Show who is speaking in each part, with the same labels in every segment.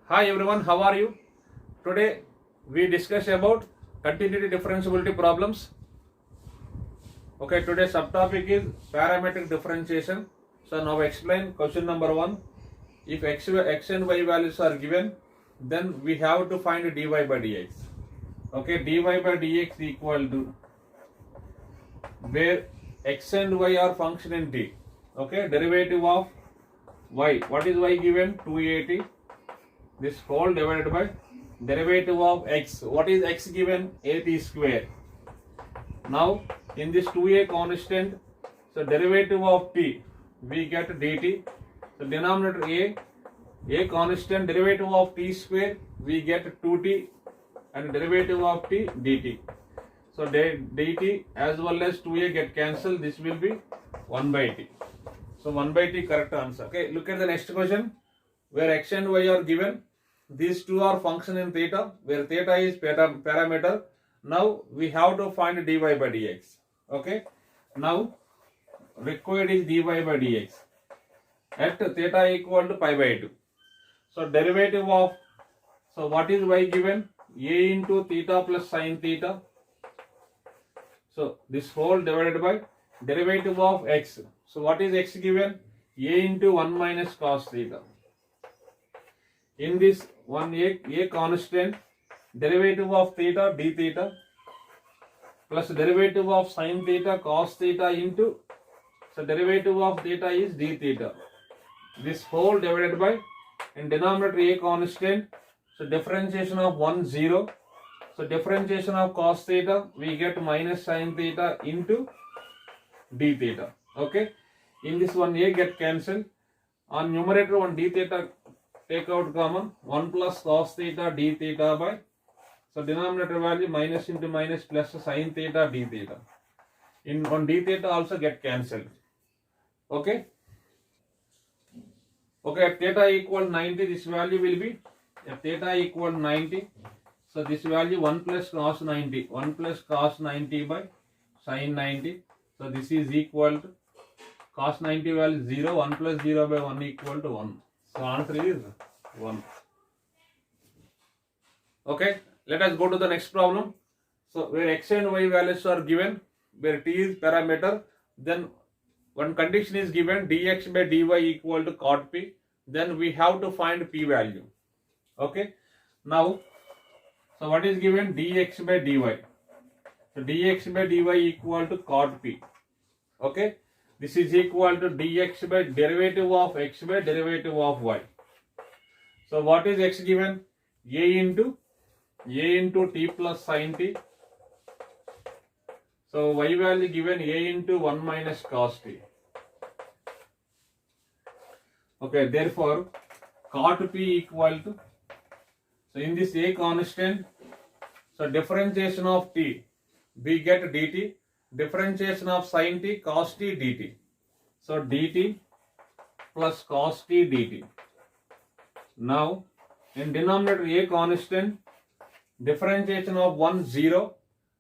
Speaker 1: Hi everyone, how are you? Today we discuss about continuity differentiability problems. Okay, today's subtopic is parametric differentiation. So now explain question number 1. If x and y values are given, then we have to find dy by dx. Okay, dy by dx equal to where x and y are function in t. Okay, derivative of y. What is y given? 280. This whole divided by derivative of x. What is x given? 80 square. Now in this 2a constant, so derivative of t, we get dt. So denominator a constant, derivative of t square, we get 2t, and derivative of t dt. So dt as well as 2a get cancelled. This will be 1 by t. So 1 by t correct answer. Okay, look at the next question where x and y are given. These two are function in theta, where theta is parameter. Now we have to find dy by dx. Okay, now required is dy by dx at theta equal to pi by 2. So derivative of, so what is y given? A into theta plus sine theta. So this whole divided by derivative of x. So what is x given? A into 1 minus cos theta. In this one a constant, derivative of theta d theta plus derivative of sine theta cos theta into, so derivative of theta is d theta. This whole divided by, in denominator a constant, so differentiation of 1 0. So differentiation of cos theta, we get minus sine theta into d theta. Okay, in this one a get cancelled. On numerator one d theta take out common, 1 plus cos theta d theta by, so denominator value minus into minus plus sine theta d theta. In on d theta also get cancelled. Okay. Okay, at theta equal 90, this value will be, at theta equal 90, so this value 1 plus cos 90, 1 plus cos 90 by sine 90. So this is equal to cos 90 value 0, 1 plus 0 by 1 equal to 1. So answer is 1. Okay, let us go to the next problem. So where x and y values are given, where t is parameter, then one condition is given, dx by dy equal to cot p, then we have to find p value. Okay, now, so what is given? Dx by dy. So dx by dy equal to cot p. Okay, this is equal to dx by derivative of x by derivative of y. So what is x given? A into t plus sin t. So y value given a into 1 minus cos t. Okay, therefore cot p equal to, so in this a constant, so differentiation of t, we get dt, differentiation of sin t cos t dt. So dt plus cos t dt. Now in denominator a constant, differentiation of 1 0,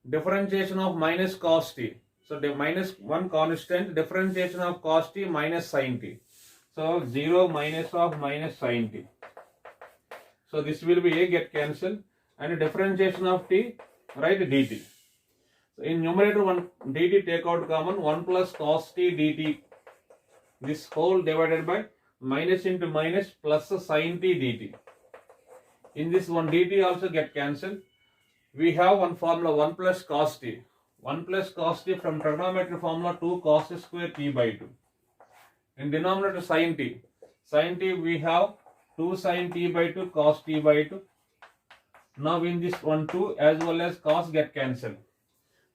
Speaker 1: differentiation of minus cos t. So the minus 1 constant, differentiation of cos t minus sin t. So 0 minus of minus sin t. So this will be a get cancelled, and differentiation of t, right, dt. So in numerator 1 dt take out common, 1 plus cos t dt. This whole divided by minus into minus plus sin t dt. In this one dt also get cancelled. We have one formula, 1 plus cos t. 1 plus cos t from trigonometry formula 2 cos square t by 2. In denominator sin t. Sin t we have 2 sin t by 2 cos t by 2. Now in this one 2 as well as cos get cancelled.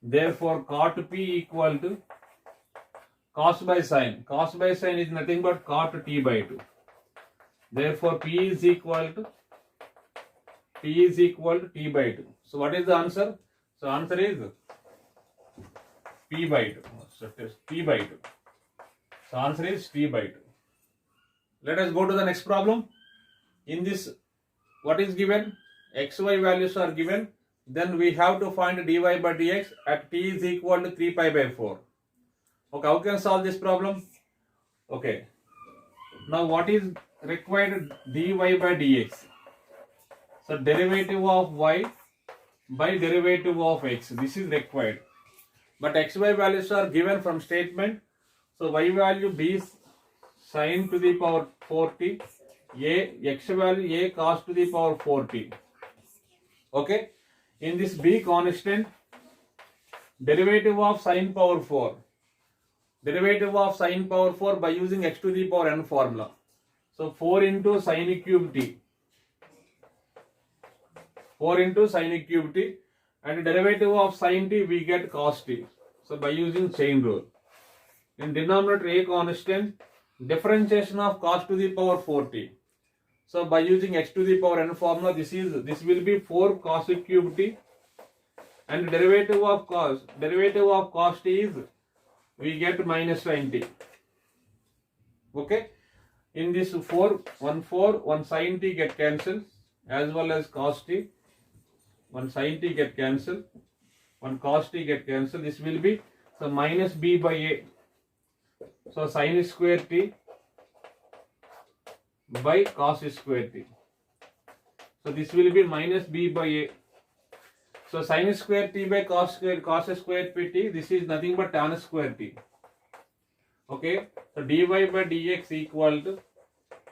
Speaker 1: Therefore cot p equal to cos by sin. Cos by sin is nothing but cot t by 2. Therefore p is equal to t by 2. So what is the answer? So answer is p by 2. So t by 2. So answer is t by 2. Let us go to the next problem. In this, what is given? Xy values are given. Then we have to find dy by dx at t is equal to 3 pi by 4. Okay, how can solve this problem? Okay. Now what is required dy by dx? So derivative of y by derivative of x. This is required. But xy values are given from statement. So y value b sin to the power 4t, x value a cos to the power 4t. Okay. In this b constant, derivative of sin power 4. Derivative of sin power 4 by using x to the power n formula. So 4 into sin cube t. 4 into sin cube t, and derivative of sin t we get cos t. So by using chain rule. In denominator a constant, differentiation of cos to the power 4t. So by using x to the power n formula, this will be 4 cos cube t, and derivative of cos t is we get minus sin t. Okay. In this 1 sin t get cancelled, as well as cos t. 1 sin t get cancelled, 1 cos t get cancelled. This will be so minus b by a. So sin square t by cos square t. So this will be minus b by a. So sin square t by cos square t. This is nothing but tan square t. Okay. So dy by dx equal to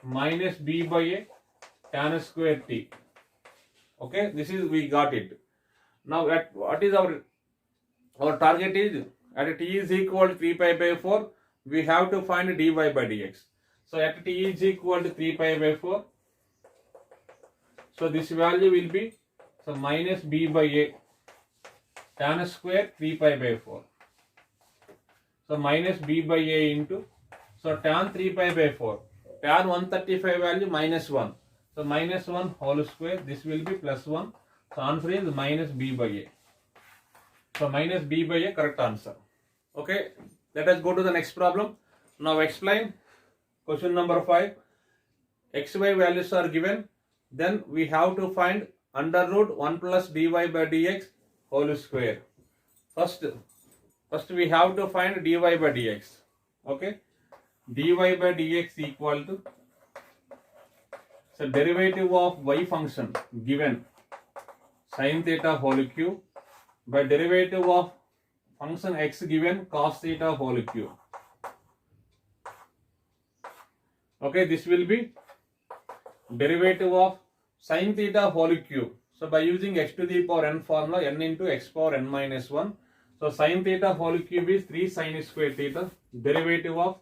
Speaker 1: minus b by a tan square t. Okay, this is we got it. Now at what is our target is at t is equal to 3 pi by 4, we have to find dy by dx. So at t is equal to 3 pi by 4, so this value will be so minus b by a tan square 3 pi by 4. So minus b by a into, so tan 3 pi by 4, tan 135 value minus 1. So minus 1 whole square, this will be plus 1. So answer is minus b by a. So minus b by a correct answer. Okay, let us go to the next problem. Now explain question number 5. xy values are given. Then we have to find under root 1 plus dy by dx whole square. First we have to find dy by dx. Okay, dy by dx equal to, so derivative of y function given sin theta whole cube by derivative of function x given cos theta whole cube. Okay, this will be derivative of sin theta whole cube. So by using x to the power n formula, n into x power n minus 1. So sin theta whole cube is 3 sin square theta. Derivative of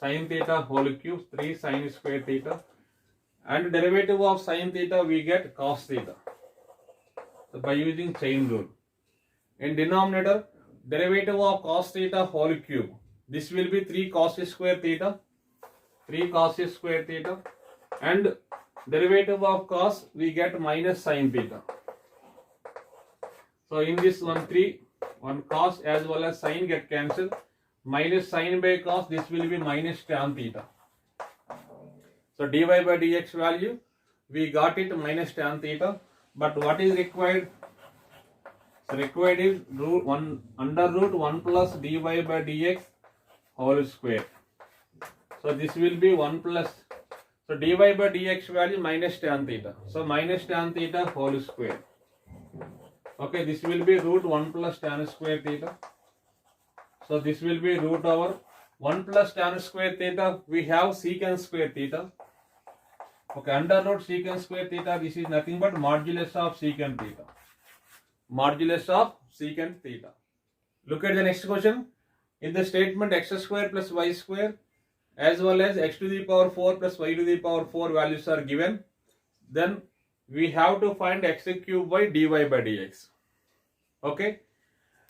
Speaker 1: sin theta whole cube 3 sin square theta. And derivative of sin theta we get cos theta. So by using chain rule. In denominator, derivative of cos theta whole cube. This will be 3 cos square theta. 3 cos square theta. And derivative of cos we get minus sin theta. So in this 1 cos as well as sin get cancelled. Minus sin by cos, this will be minus tan theta. So dy by dx value, we got it minus tan theta. But what is required? So required is under root 1 plus dy by dx whole square. So this will be 1 plus, so dy by dx value minus tan theta. So minus tan theta whole square. Okay, this will be root 1 plus tan square theta. So this will be root over 1 plus tan square theta. We have secant square theta. Okay, under root secant square theta, this is nothing but modulus of secant theta. Modulus of secant theta. Look at the next question. In the statement x square plus y square as well as x to the power 4 plus y to the power 4 values are given, then we have to find x cube by dy by dx. Okay.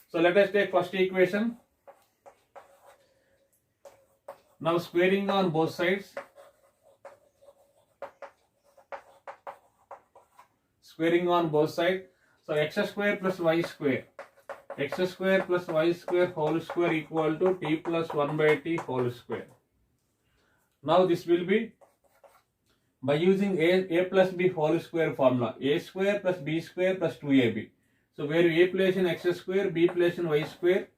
Speaker 1: So let us take first equation. Now squaring on both sides. Squaring on both sides. So x square plus y square. X square plus y square whole square equal to t plus 1 by t whole square. Now this will be by using a plus b whole square formula. A square plus b square plus 2ab. So where a place in x square, b place in y square.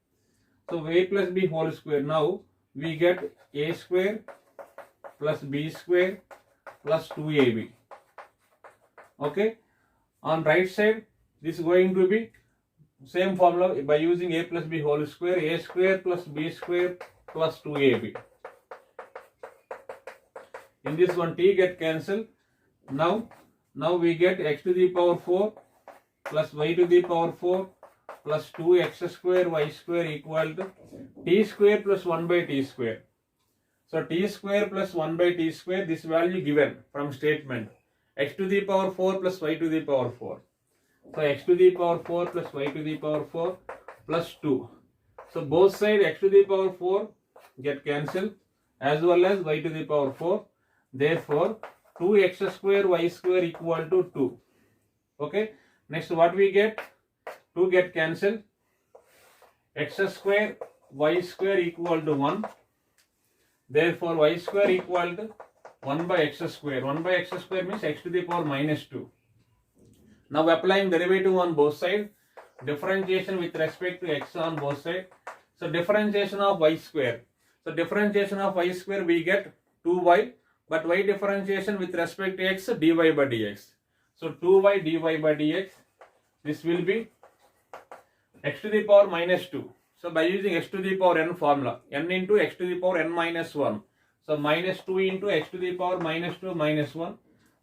Speaker 1: So a plus b whole square. Now we get a square plus b square plus 2ab. Okay, on right side this is going to be same formula by using a plus b whole square, a square plus b square plus 2ab. In this one t get cancelled. Now we get x to the power 4 plus y to the power 4 plus 2x square y square equal to t square plus 1 by t square. So t square plus 1 by t square, this value given from statement, x to the power 4 plus y to the power 4. So x to the power 4 plus y to the power 4 plus 2. So both sides x to the power 4 get cancelled as well as y to the power 4. Therefore 2x square y square equal to 2. Okay. Next what we get? 2 get cancelled. X square y square equal to 1. Therefore y square equal to 1 by x square. 1 by x square means x to the power minus 2. Now applying derivative on both sides, differentiation with respect to x on both sides. So differentiation of y square. So differentiation of y square we get 2y, but y differentiation with respect to x dy by dx. So 2y dy by dx, this will be x to the power minus 2. So by using x to the power n formula, n into x to the power n minus 1. So minus 2 into x to the power minus 2 minus 1.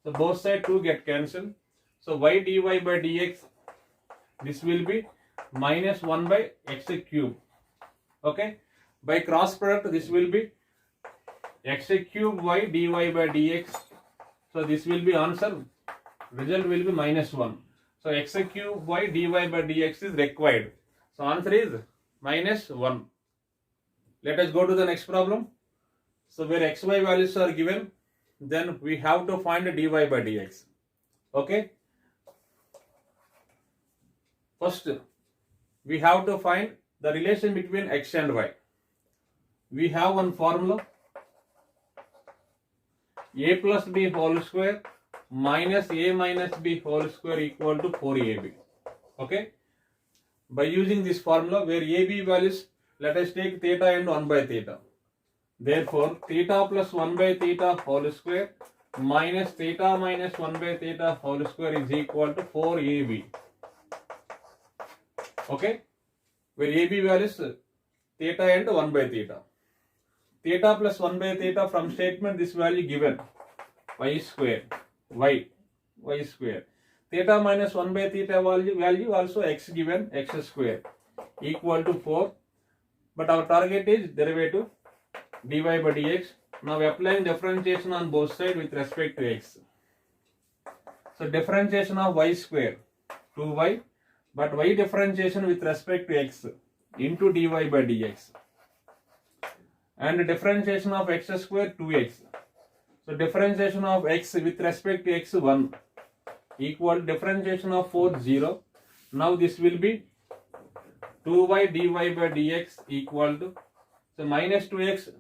Speaker 1: So both sides 2 get cancelled. So y dy by dx, this will be minus 1 by x cube. Okay. By cross product, this will be x cube y dy by dx. So this will be answer. Result will be minus 1. So x cube y dy by dx is required. So answer is minus 1. Let us go to the next problem. So where xy values are given, then we have to find dy by dx. Okay. First, we have to find the relation between x and y. We have one formula, a plus b whole square minus a minus b whole square equal to 4ab. Okay. By using this formula where ab values, let us take theta and 1 by theta. Therefore, theta plus 1 by theta whole square minus theta minus 1 by theta whole square is equal to 4ab. Okay. Where ab values theta and 1 by theta. Theta plus 1 by theta from statement, this value given, y square, y square. Theta minus 1 by theta value also x given, x square equal to 4. But our target is derivative dy by dx. Now applying differentiation on both sides with respect to x. So differentiation of y square 2y, but y differentiation with respect to x into dy by dx. And differentiation of x square 2x. So differentiation of x with respect to x 1 equal differentiation of 4 0. Now this will be 2y dy by dx equal to, so minus 2x,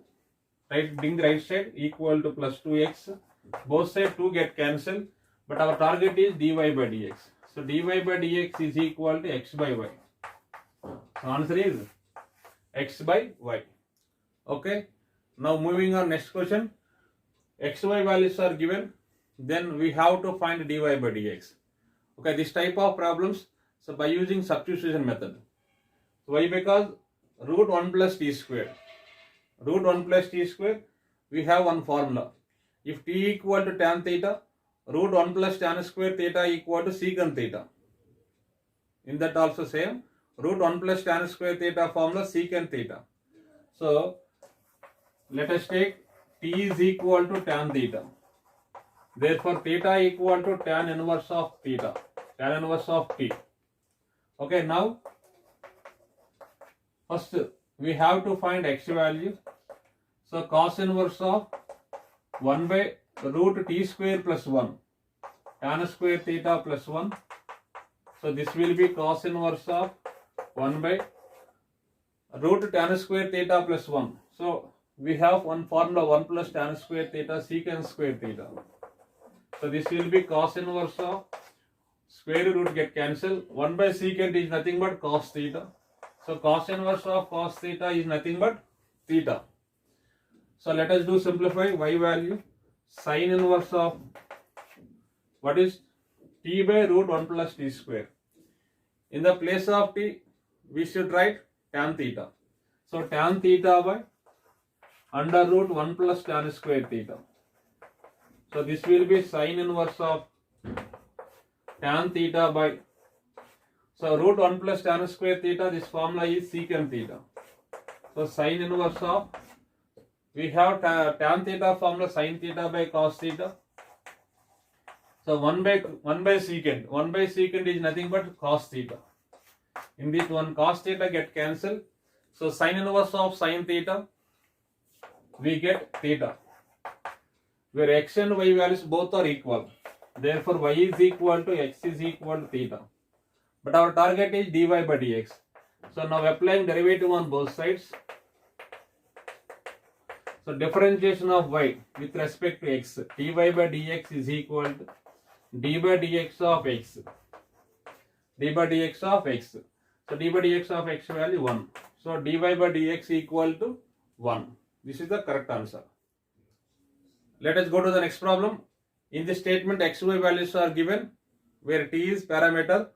Speaker 1: right, bring the right side, equal to plus 2x. Both sides 2 get cancelled, but our target is dy by dx. So dy by dx is equal to x by y. So answer is x by y. Okay. Now moving on, next question. xy values are given, then we have to find dy by dx. Okay, this type of problems, so by using substitution method. Why? Because root 1 plus t square. Root 1 plus t square, we have one formula. If t equal to tan theta, root 1 plus tan square theta equal to secant theta. In that also same, root 1 plus tan square theta formula secant theta. So let us take t is equal to tan theta. Therefore theta equal to tan inverse of theta, tan inverse of t. Okay, now first we have to find x value. So cos inverse of 1 by root t square plus 1, tan square theta plus 1. So this will be cos inverse of 1 by root tan square theta plus 1. So we have one formula, 1 plus tan square theta secant square theta. So this will be cos inverse of square root get cancelled. 1 by secant is nothing but cos theta. So cos inverse of cos theta is nothing but theta. So let us do simplify y value. Sin inverse of what is t by root 1 plus t square. In the place of t, we should write tan theta. So tan theta by under root 1 plus tan square theta. So this will be sine inverse of tan theta by, so root 1 plus tan square theta, this formula is secant theta. So sine inverse of, we have tan theta formula sin theta by cos theta. So 1 by secant. 1 by secant is nothing but cos theta. In this one, cos theta get cancelled. So sin inverse of sin theta, we get theta, where x and y values both are equal. Therefore, y is equal to x is equal to theta. But our target is dy by dx. So now applying derivative on both sides. So differentiation of y with respect to x, dy by dx is equal to d by dx of x. d by dx of x. So d by dx of x value 1. So dy by dx equal to 1. This is the correct answer. Let us go to the next problem. In this statement, xy values are given where t is parameter.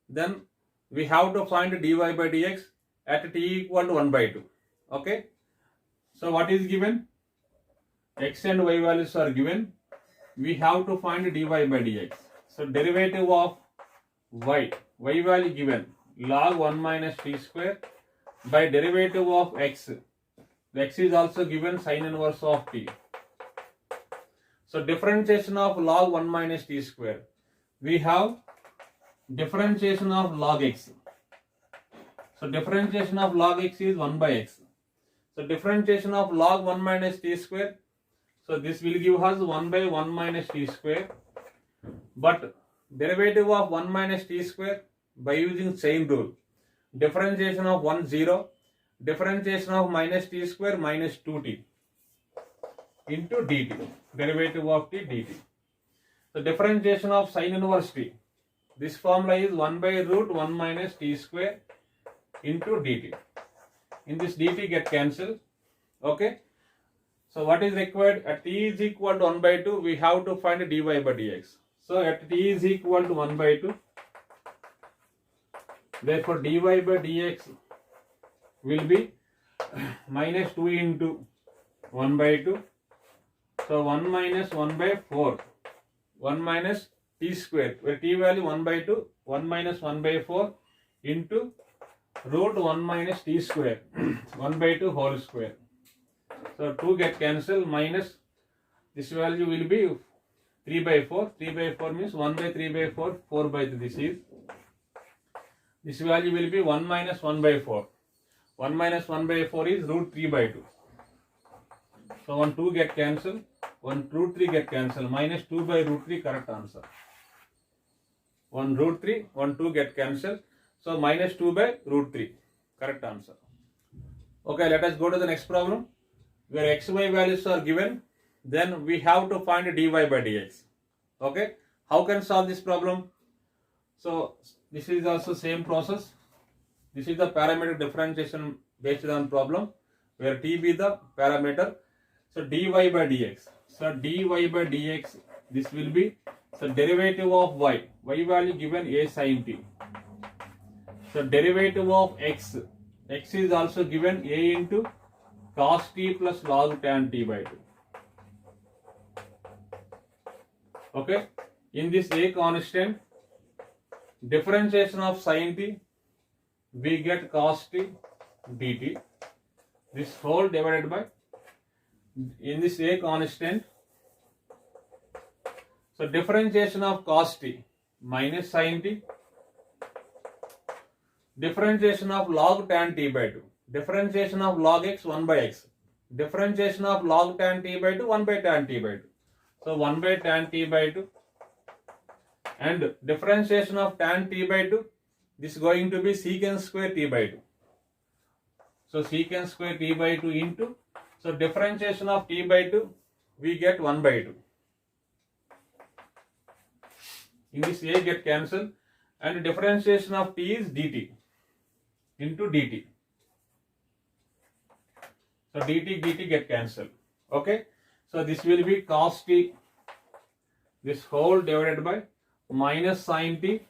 Speaker 1: Then we have to find dy by dx at t equal to 1 by 2. Okay. So what is given? X and y values are given. We have to find dy by dx. So derivative of y value given log 1 minus t square by derivative of x. The x is also given sin inverse of t. So differentiation of log 1 minus t square. We have differentiation of log x. So differentiation of log x is 1 by x. So differentiation of log 1 minus t square. So this will give us 1 by 1 minus t square. But derivative of 1 minus t square by using chain rule. Differentiation of 1 0. Differentiation of minus t square minus 2t into dt. Derivative of t dt. So differentiation of sin inverse t. This formula is 1 by root 1 minus t square into dt. In this dt get cancelled. Okay. So what is required? At t is equal to 1 by 2, we have to find dy by dx. So at t is equal to 1 by 2. Therefore dy by dx will be minus 2 into 1 by 2. So 1 minus 1 by 4. 1 minus t square, where t value 1 by 2, 1 minus 1 by 4 into root 1 minus t square, 1 by 2 whole square. So 2 get cancelled, minus this value will be 3 by 4. 3 by 4 means 1 by 3 by 4, 4 by 3 this is. This value will be 1 minus 1 by 4. 1 minus 1 by 4 is root 3 by 2. So 1 2 get cancelled, 1 root 3 get cancelled, minus 2 by root 3 correct answer. 1 root 3, 1 2 get cancelled. So minus 2 by root 3 correct answer. Okay, let us go to the next problem. Where xy values are given, then we have to find dy by dx. Okay, how can solve this problem? So this is also same process. This is the parametric differentiation based on problem where t be the parameter. So dy by dx. So dy by dx, this will be, so derivative of y value given a sin t. So derivative of x is also given a into cos t plus log tan t by 2. Okay, in this a constant, differentiation of sin t, we get cos t dt. This whole divided by, in this a constant, so differentiation of cos t minus sin t, differentiation of log tan t by 2, differentiation of log x 1 by x, differentiation of log tan t by 2 1 by tan t by 2. So 1 by tan t by 2 and differentiation of tan t by 2, this is going to be secant square t by 2. So secant square t by 2 into, so differentiation of t by 2, we get 1 by 2. In this a get cancelled and differentiation of t is dt into dt. So dt get cancelled. Okay. So this will be cos t, this whole divided by minus sin t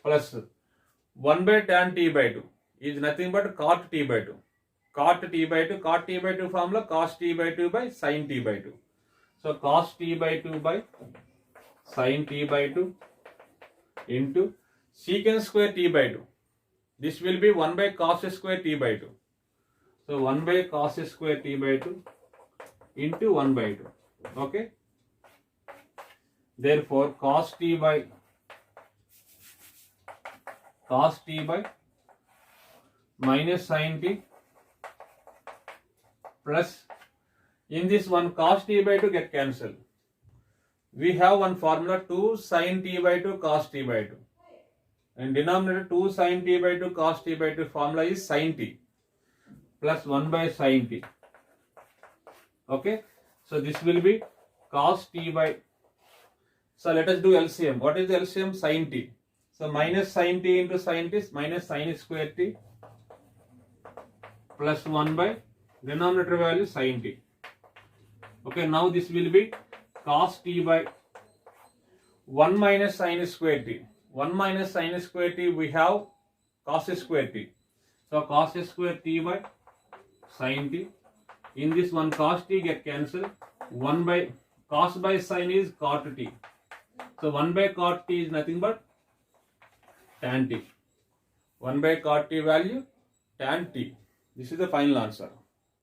Speaker 1: plus 1 by tan t by 2 is nothing but cot t by 2. Cot t by 2, cot t by 2 formula cos t by 2 by sin t by 2. So cos t by 2 by sin t by 2 into secant square t by 2. This will be 1 by cos square t by 2. So 1 by cos square t by 2 into 1 by 2. Okay. Therefore cos t by minus sin t plus in this one cos t by 2 get cancelled. We have one formula 2 sin t by 2 cos t by 2. And denominator 2 sin t by 2 cos t by 2 formula is sin t plus 1 by sin t. Okay. So this will be cos t by. So let us do LCM. What is the LCM? Sin t. So minus sin t into sin t is minus sin square t plus 1 by denominator value sin t. Okay, now this will be cos t by 1 minus sin square t. 1 minus sin square t we have cos square t. So cos square t by sin t. In this one cos t get cancelled. 1 by cos by sin is cot t. So 1 by cot t is nothing but tan t. 1 by cot t value tan t. This is the final answer.